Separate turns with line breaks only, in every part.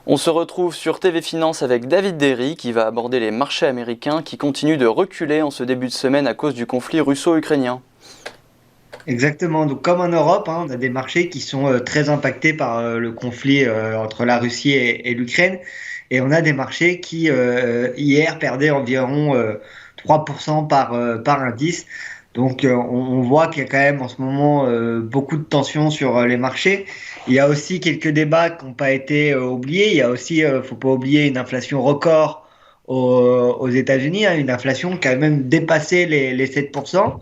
On se retrouve sur TV Finance avec David Derry qui va aborder les marchés américains qui continuent de reculer en ce début de semaine à cause du conflit russo-ukrainien.
Exactement. Donc, comme en Europe, on a des marchés qui sont très impactés par le conflit entre la Russie et l'Ukraine. Et on a des marchés qui, hier, perdaient environ 3% par indice. Donc, on voit qu'il y a quand même en ce moment beaucoup de tensions sur les marchés. Il y a aussi quelques débats qui n'ont pas été oubliés. Il y a aussi, faut pas oublier, une inflation record aux États-Unis, une inflation qui a même dépassé les 7%.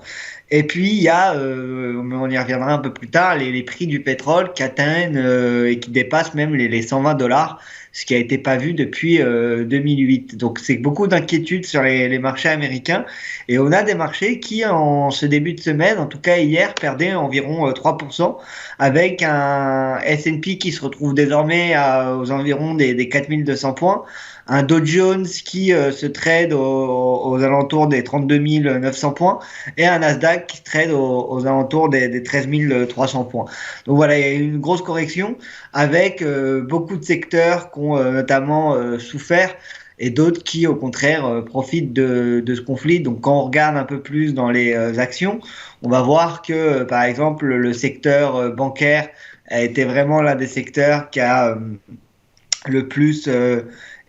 Et puis, il y a, mais on y reviendra un peu plus tard, les prix du pétrole qui atteignent et qui dépassent même les 120 dollars, ce qui a été pas vu depuis 2008. Donc, c'est beaucoup d'inquiétudes sur les marchés américains. Et on a des marchés qui, en ce début de semaine, en tout cas hier, perdaient environ 3%, avec un S&P qui se retrouve désormais aux environs des 4200 points, un Dow Jones qui se trade aux alentours des 32 900 points, et un Nasdaq qui se trade aux alentours des 13 300 points. Donc voilà, il y a eu une grosse correction avec beaucoup de secteurs qui ont notamment souffert et d'autres qui, au contraire, profitent de ce conflit. Donc quand on regarde un peu plus dans les actions, on va voir que, par exemple, le secteur bancaire a été vraiment l'un des secteurs qui a le plus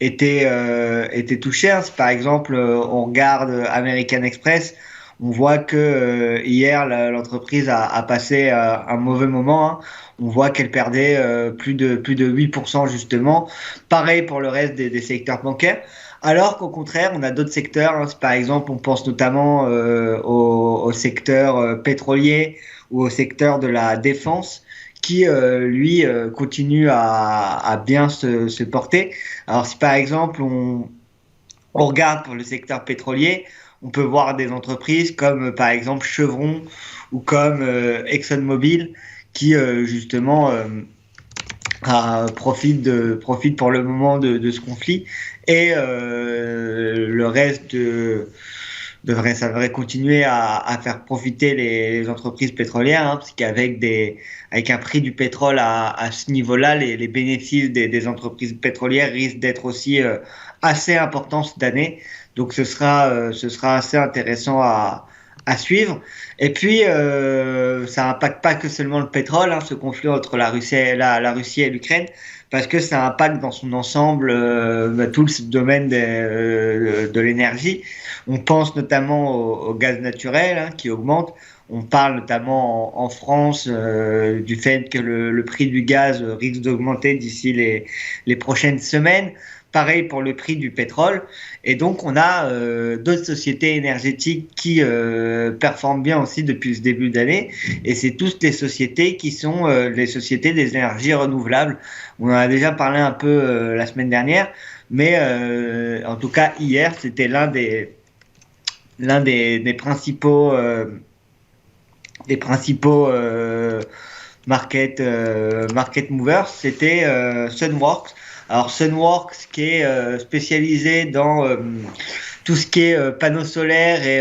été touché. Si par exemple, on regarde American Express, on voit que hier, l'entreprise a passé un mauvais moment. On voit qu'elle perdait plus de 8% justement. Pareil pour le reste des secteurs bancaires. Alors qu'au contraire, on a d'autres secteurs. Si par exemple, on pense notamment au secteur pétrolier ou au secteur de la défense qui, lui, continue à bien se porter. Alors si par exemple, on regarde pour le secteur pétrolier, on peut voir des entreprises comme par exemple Chevron ou comme ExxonMobil qui justement profite pour le moment de ce conflit et le reste ça devrait continuer à faire profiter les entreprises pétrolières, parce avec un prix du pétrole à ce niveau-là, les bénéfices des entreprises pétrolières risquent d'être aussi assez importants cette année. Donc ce sera assez intéressant à suivre. Et puis, ça impacte pas que seulement le pétrole, ce conflit entre la Russie et l'Ukraine, parce que ça impacte dans son ensemble tout le domaine de l'énergie. On pense notamment au gaz naturel qui augmente. On parle notamment en France du fait que le prix du gaz risque d'augmenter d'ici les prochaines semaines. Pareil pour le prix du pétrole. Et donc, on a d'autres sociétés énergétiques qui performent bien aussi depuis ce début d'année. Et c'est toutes les sociétés qui sont les sociétés des énergies renouvelables. On en a déjà parlé un peu la semaine dernière. Mais en tout cas, hier, c'était l'un des principaux market movers, c'était Sunworks. Alors Sunworks qui est spécialisé dans tout ce qui est panneaux solaires et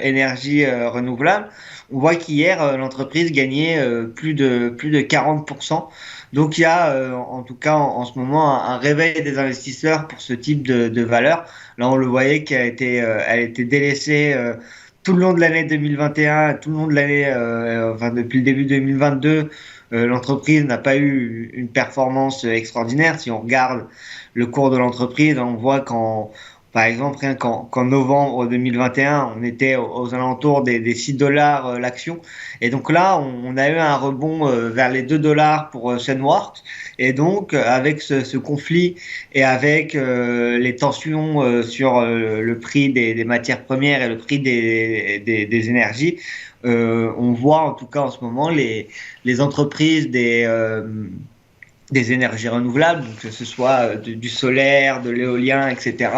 énergie renouvelable. On voit qu'hier l'entreprise gagnait plus de 40%. Donc il y a en tout cas en ce moment un réveil des investisseurs pour ce type de valeur. Là on le voyait elle était délaissée tout le long de l'année 2021, tout le long de l'année, enfin depuis le début 2022, l'entreprise n'a pas eu une performance extraordinaire. Si on regarde le cours de l'entreprise, on voit par exemple, rien qu'en novembre 2021, on était aux alentours des 6 dollars l'action. Et donc là, on a eu un rebond vers les 2 dollars pour Sunworks. Et donc, avec ce conflit et avec les tensions sur le prix des matières premières et le prix des énergies, on voit en tout cas en ce moment les entreprises des énergies renouvelables, donc que ce soit du solaire, de l'éolien, etc.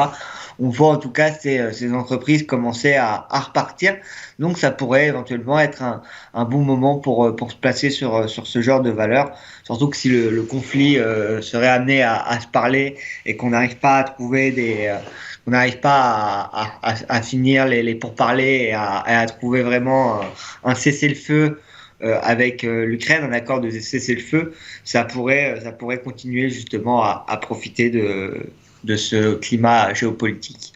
On voit en tout cas ces entreprises commencer à repartir. Donc ça pourrait éventuellement être un bon moment pour se placer sur ce genre de valeur. Surtout que si le conflit serait amené à se parler et qu'on n'arrive pas à trouver on n'arrive pas à finir les pourparlers et à trouver vraiment un cessez-le-feu avec l'Ukraine, un accord de cessez-le-feu, ça pourrait continuer justement à profiter de ce climat géopolitique.